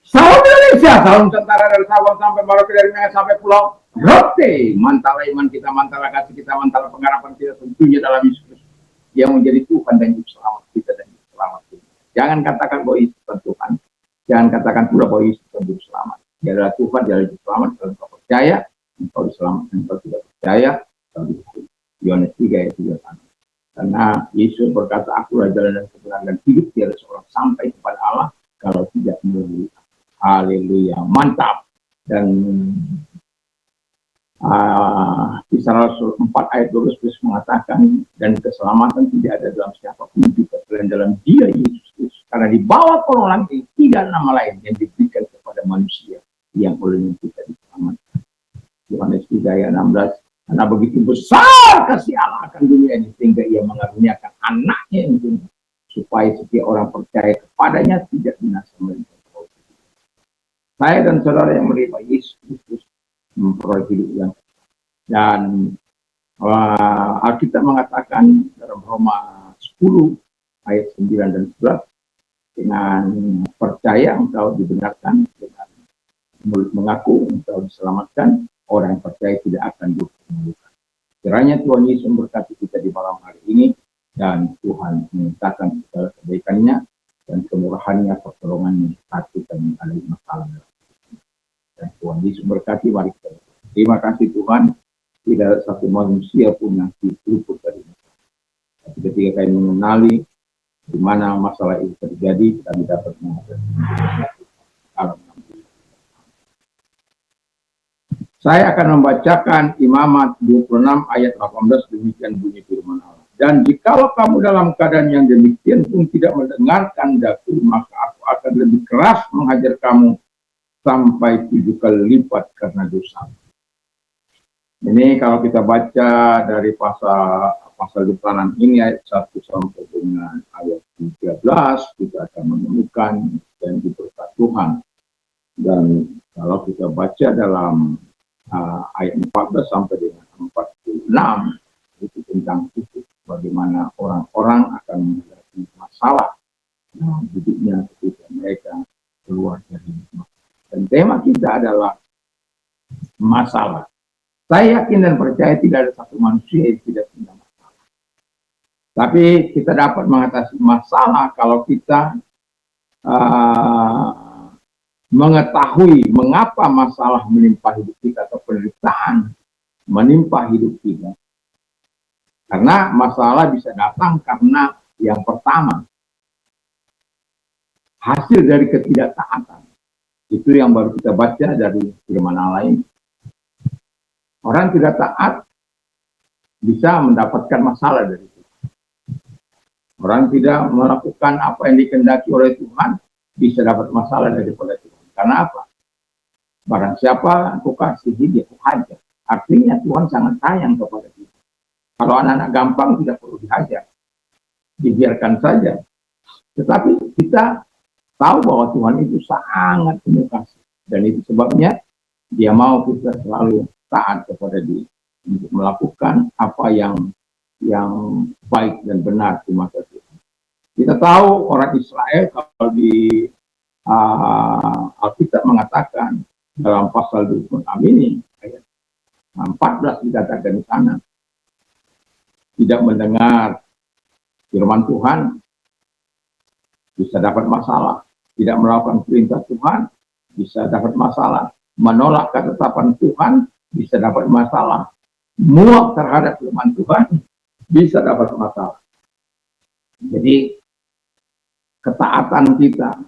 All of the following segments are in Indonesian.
Salam Indonesia, salam Nusantara dari Sabang sampai Merauke, dari Medan sampai Pulau Rote. Mantap iman kita, mantap kasih kita, mantap pengharapan kita tentunya dalam Yesus yang menjadi Tuhan dan Juru Selamat kita dan Juru Selamat kita. Jangan katakan bahwa Yesus bukan Tuhan. Jangan katakan pula bahwa Yesus bukan Juru Selamat. Dia adalah Tuhan, dia adalah Juru Selamat. Kalau engkau percaya, engkau diselamatkan. Kalau tidak percaya, engkau dihukum. Yohanes 3 ayat 3. Karena Yesus berkata, akulah jalan dan kebenaran dan hidup. Tiada seorang sampai kepada Allah kalau tidak melalui. Haleluya, mantap. Dan Kisah Rasul 4 ayat 12 mengatakan, dan keselamatan tidak ada dalam siapapun juga selain dalam Dia Yesus Kristus. Karena di bawah kolong langit tidak nama lain yang diberikan kepada manusia yang olehnya kita diselamatkan. Yohanes 3 ayat 16. Karena begitu besar kasih Allah akan dunia ini sehingga Ia mengaruniakan anaknya yang tunggal, supaya setiap orang percaya kepadanya tidak binasa melainkan. Saya dan saudara yang menerima Yesus Kristus memperoleh hidup yang dan Alkitab mengatakan dalam Roma 10 ayat 9 dan 11, dengan percaya engkau dibenarkan, dengan mulut mengaku engkau diselamatkan, orang yang percaya tidak akan dihukum. Kiranya Tuhan Yesus memberkati kita di malam hari ini, dan Tuhan menyatakan segala kebaikannya dan kemurahannya, pertolongannya saat kita mengalami masalah. Dan Tuhan Yesus berkati, mari kita. Terima kasih Tuhan, tidak ada satu manusia pun yang luput dari masalah. Tapi ketika kami mengenali di mana masalah itu terjadi, kami dapat menghadapi. Saya akan membacakan Imamat 26 ayat 18, demikian bunyi firman Allah. Dan jikalau kamu dalam keadaan yang demikian pun tidak mendengarkan daku, maka aku akan lebih keras menghajar kamu sampai 7 kali lipat karena dosa. Ini kalau kita baca dari pasal Detanan ini ayat 1 sampai dengan ayat 13, kita akan menemukan janji berkat Tuhan. Dan kalau kita baca dalam ayat 14 sampai dengan 46, itu tentang itu, bagaimana orang-orang akan menghadapi masalah dalam hidupnya ketika mereka keluar dari masalah. Dan tema kita adalah masalah. Saya yakin dan percaya tidak ada satu manusia yang tidak punya masalah. Tapi kita dapat mengatasi masalah kalau kita mengetahui mengapa masalah menimpa hidup kita atau penderitaan menimpa hidup kita. Karena masalah bisa datang karena yang pertama, hasil dari ketidaktaatan. Itu yang baru kita baca dari firman Allah ini. Orang tidak taat bisa mendapatkan masalah dari Tuhan. Orang tidak melakukan apa yang dikehendaki oleh Tuhan bisa dapat masalah daripada Tuhan. Karena apa? Barang siapa aku kasihi, dia aku hajar. Artinya Tuhan sangat sayang kepada kita. Kalau anak-anak gampang tidak perlu dihajar, dibiarkan saja. Tetapi kita tahu bahwa Tuhan itu sangat penuh kasih. Dan itu sebabnya Dia mau kita selalu taat kepada Dia untuk melakukan apa yang baik dan benar di mata Tuhan. Kita tahu orang Israel kalau di Alkitab mengatakan dalam pasal 26 ini ayat 14 dikatakan di sana, tidak mendengar firman Tuhan bisa dapat masalah, tidak melakukan perintah Tuhan bisa dapat masalah, menolak ketetapan Tuhan bisa dapat masalah, muak terhadap firman Tuhan bisa dapat masalah. Jadi ketaatan kita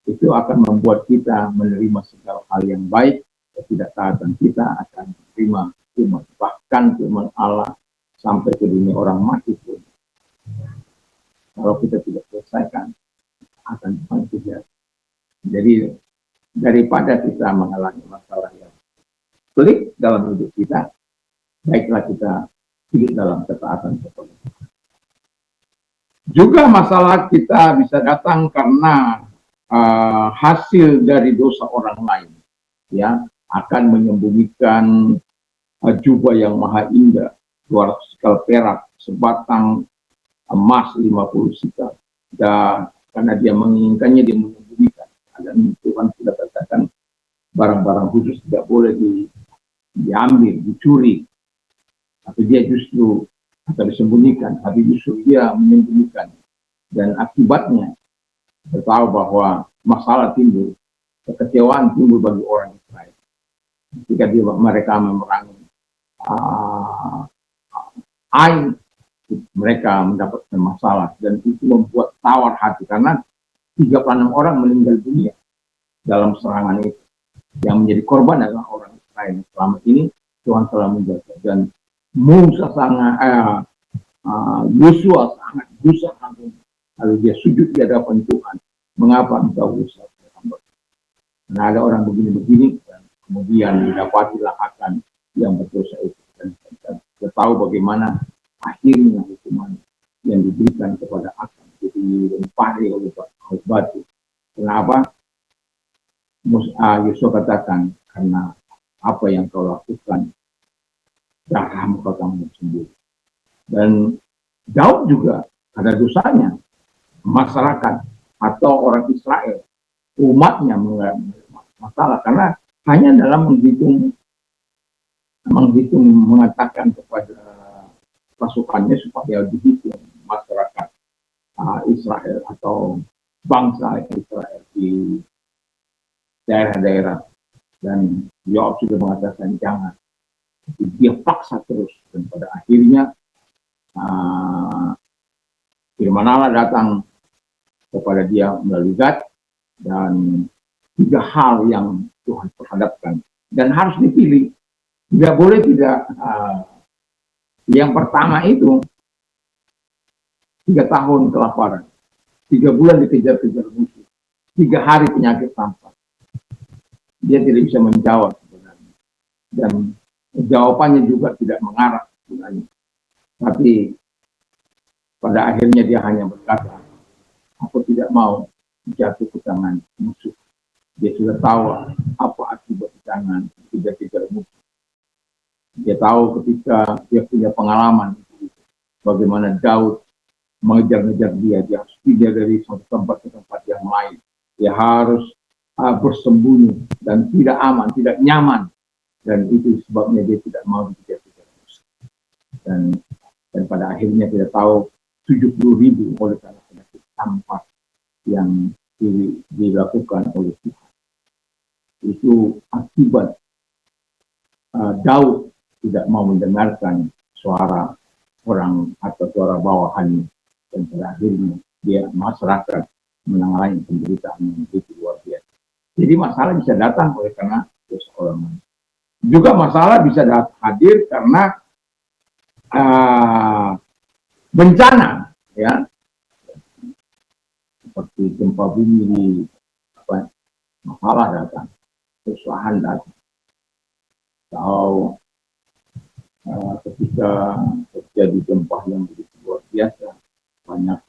itu akan membuat kita menerima segala hal yang baik. Ketidaktaatan kita akan menerima firman, bahkan firman Allah sampai ke dunia orang mati pun. Kalau kita tidak selesaikan, akan tidak. Jadi daripada kita mengalami masalah yang pelik dalam hidup kita, baiklah kita hidup dalam ketaatan kepada Tuhan. Juga masalah kita bisa datang karena hasil dari dosa orang lain, ya, akan menyembunyikan jubah yang maha indah, 200 sikal perak, sebatang emas 50 sikal, dan karena dia menginginkannya, dia menyembunyikan. Dan Tuhan sudah barang-barang khusus tidak boleh diambil, dicuri, tapi dia justru atau disembunyikan, tapi justru dia menyembunyikan. Dan akibatnya kita tahu bahwa masalah timbul, kekecewaan timbul bagi orang Israel ketika mereka memerangi Ai, mereka mendapatkan masalah, dan itu membuat tawar hati karena 36 orang meninggal dunia dalam serangan itu. Yang menjadi korban adalah orang Israel. Selama ini Tuhan telah menjaga, dan Musa sangat Yosua sangat gusar, lalu dia sujud di hadapan Tuhan. Mengapa engkau gusar? Karena ada orang begini-begini, dan kemudian didapatilah akan yang berdosa itu. Dan kita tahu bagaimana akhirnya hukuman yang diberikan kepada Akan, jadi dilempari oleh batu. Kenapa? Yosua katakan, karena apa yang kau lakukan, darahmu kau tanggung sendiri. Dan Daud juga ada dosanya. Masyarakat atau orang Israel, umatnya mengalami masalah karena hanya dalam menghitung mengatakan kepada pasukannya supaya dihitung masyarakat Israel atau bangsa Israel di daerah-daerah, dan Yoab sudah mengatakan jangan. Dia paksa terus, dan pada akhirnya firman Allah datang kepada dia melalui Gad, dan 3 hal yang Tuhan perhadapkan dan harus dipilih. Tidak boleh tidak. Yang pertama itu 3 tahun kelaparan, 3 bulan dikejar-kejar musuh, 3 hari penyakit campak. Dia tidak bisa menjawab sebenarnya, dan jawabannya juga tidak mengarah sebenarnya. Tapi pada akhirnya dia hanya berkata, aku tidak mau jatuh ke tangan musuh. Dia sudah tahu apa akibat tangan kejar-kejar musuh. Dia tahu ketika dia punya pengalaman bagaimana Daud mengejar-ngejar dia harus pindah dari satu tempat ke tempat yang lain. Dia harus bersembunyi dan tidak aman, tidak nyaman, dan itu sebabnya dia tidak mau dikejar-kejar musuh. Dan pada akhirnya kita tahu 70.000 oleh karena penyakit campak yang dilakukan oleh Tuhan. Itu akibat Daud tidak mau mendengarkan suara orang atau suara bawahannya, dan pada akhirnya dia masyarakat menangani penderitaan yang begitu luar biasa. Jadi masalah bisa datang oleh karena dosa orang lain. Juga masalah bisa hadir karena bencana, ya, seperti gempa bumi, masalah datang, kesusahan datang. Atau ketika terjadi gempa yang begitu luar biasa, banyak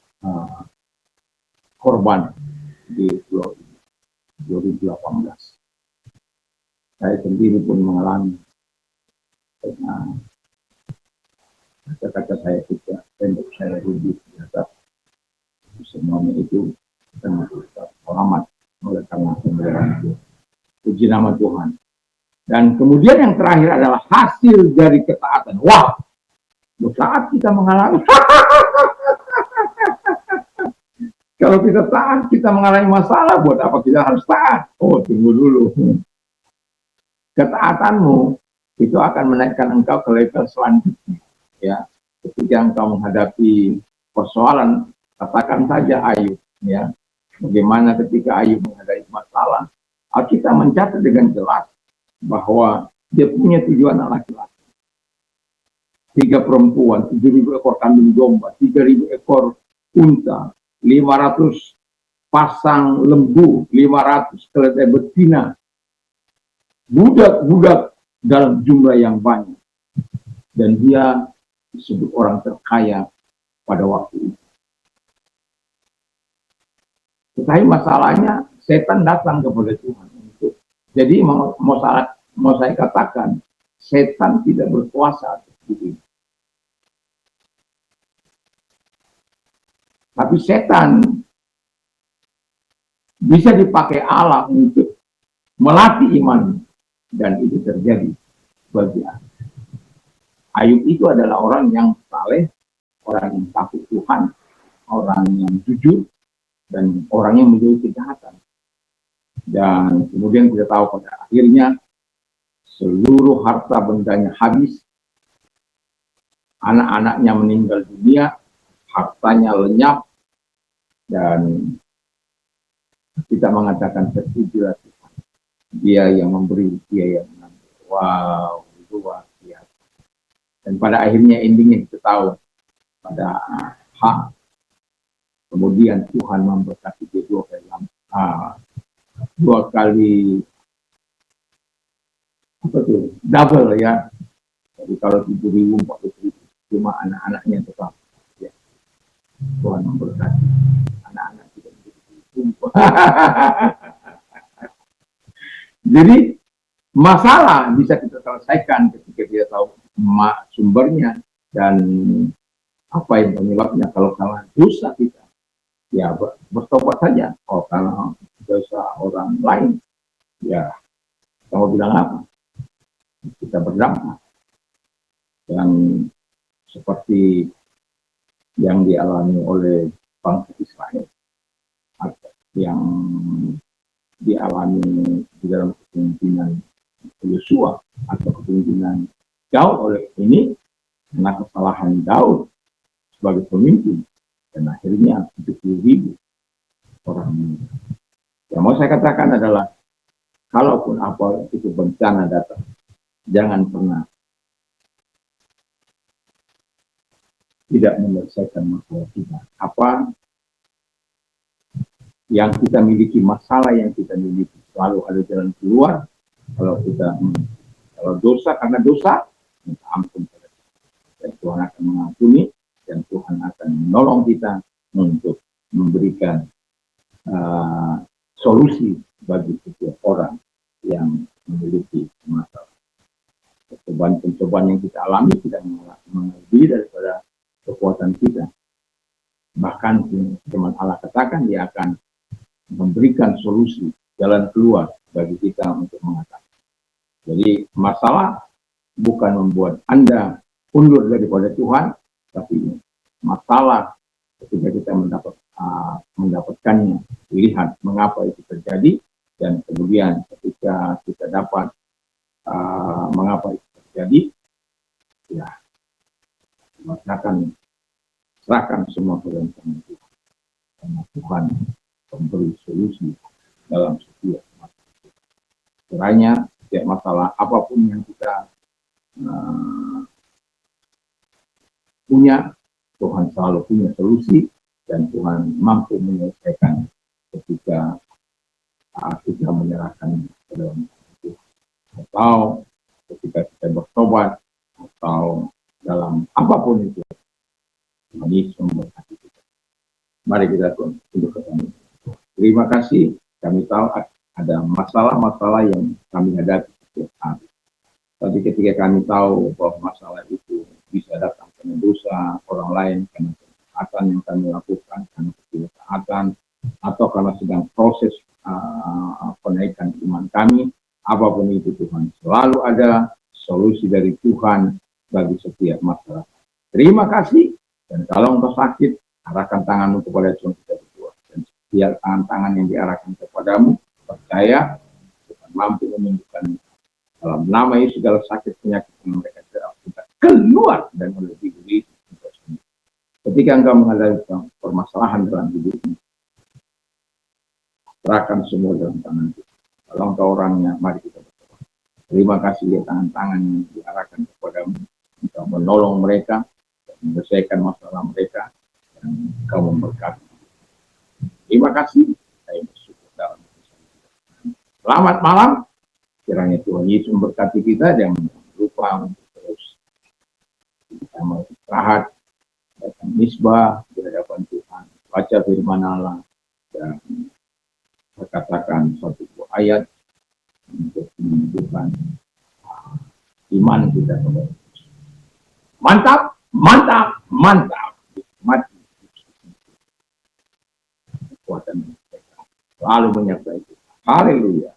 korban di 2018. Saya sendiri pun mengalami, karena kata-kata saya juga pendek, saya rugi terhadap semuanya itu sangat selamat oleh karena pemberian itu. Puji nama Tuhan. Dan kemudian yang terakhir adalah hasil dari ketaatan. Wah, saat kita mengalami kalau kita taat, kita mengalami masalah, buat apa kita harus taat? Oh, tunggu dulu. Ketaatanmu itu akan menaikkan engkau ke level selanjutnya. Ya, ketika engkau menghadapi persoalan, katakan saja Ayub. Ya, bagaimana ketika Ayub menghadapi masalah, kita mencatat dengan jelas bahwa dia punya 7 anak laki-laki, 3 perempuan, 7.000 ekor kambing domba, 3.000 ekor unta, 500 pasang lembu, 500 keledai betina, budak-budak dalam jumlah yang banyak, dan dia disebut orang terkaya pada waktu itu. Tetapi masalahnya setan datang kepada Tuhan. Jadi mau saya katakan, setan tidak berkuasa di sini. Tapi setan bisa dipakai Allah untuk melatih iman, dan itu terjadi bagi Ayub. Ayub itu adalah orang yang saleh, orang yang takut Tuhan, orang yang jujur, dan orang yang menjauhi kejahatan. Dan kemudian kita tahu pada akhirnya seluruh harta bendanya habis, anak-anaknya meninggal dunia, hartanya lenyap, dan kita mengatakan terpujilah Tuhan. Dia yang memberi, dia yang mengambil. Wow, itu luar biasa. Dan pada akhirnya endingnya kita tahu pada kemudian Tuhan memberkati dia dua kali apa tuh, double ya. Jadi kalau 7.000, 40.000, cuma anak-anaknya tetap ya. Tuhan memberkati anak-anak kita. Jadi masalah bisa kita selesaikan ketika kita tahu sumbernya dan apa yang penyebabnya. Kalau karena dosa kita, ya bertobat saja. Oh, karena dosa orang lain, ya kita mau bilang apa? Kita berdampak. Yang seperti yang dialami oleh bangsa Israel, atau yang dialami di dalam kepemimpinan Yosua atau kepemimpinan Daud oleh ini, karena kesalahan Daud sebagai pemimpin, dan akhirnya 70.000 orang meninggal. Yang mau saya katakan adalah, kalaupun apa itu bencana datang, jangan pernah tidak menyelesaikan masalah kita. Apa yang kita miliki, masalah yang kita miliki, selalu ada jalan keluar. Kalau dosa karena dosa, minta ampun pada Tuhan. Dan Tuhan akan mengampuni, dan Tuhan akan menolong kita untuk memberikan solusi bagi setiap orang yang memiliki masalah. Pencobaan yang kita alami tidak melebihi daripada kekuatan kita. Bahkan firman Allah katakan dia akan memberikan solusi, jalan keluar bagi kita untuk mengatasi. Jadi masalah bukan membuat Anda undur daripada Tuhan, tapi masalah ketika kita mendapatkannya, lihat mengapa itu terjadi, dan kemudian ketika kita dapat mengapa itu terjadi, ya serahkan semua kepada Tuhan. Karena Tuhan memberi solusi dalam setiap masalah. Kiranya setiap masalah apapun yang kita punya, Tuhan selalu punya solusi, dan Tuhan mampu menyelesaikan ketika kita menyerahkan kepada Tuhan. Atau ketika kita bertobat, atau dalam apapun itu, Tuhan Yesus memberkati kita. Mari kita tunduk ke Tuhan. Terima kasih. Kami tahu ada masalah-masalah yang kami hadapi setiap hari. Tapi ketika kami tahu bahwa masalah itu bisa datang karena dosa orang lain, karena kejahatan yang kami lakukan, karena kejahatan, atau karena sedang proses penaikan iman kami, apapun itu Tuhan, selalu ada solusi dari Tuhan bagi setiap masalah. Terima kasih. Dan kalau engkau sakit, arahkan tanganmu kepada Tuhan kita berdua. Dan setiap tangan yang diarahkan kepadamu, percaya Tuhan mampu menyembuhkan. Dalam nama Yesus, segala sakit penyakit yang mereka kita keluar dan melebihi diri. Ketika engkau menghadapi permasalahan dalam hidupmu, serahkan semua dalam tangan kita. Kalau engkau orangnya, mari kita berdoa. Terima kasih ya, tangan-tangan yang diarahkan kepadamu. Engkau menolong mereka, menyelesaikan masalah mereka, dan engkau memberkati. Terima kasih. Saya bersyukur dalam selamat malam. Kiranya Tuhan Yesus memberkati kita dan lupa untuk terus kita mau istirahat, datang misbah di hadapan Tuhan, baca firman Allah, dan berkatakan suatu ayat untuk menunjukkan iman kita kepada Yesus. Mantap, mantap, mantap. Mati. Kekuatan mereka selalu menyertai kita. Haleluya.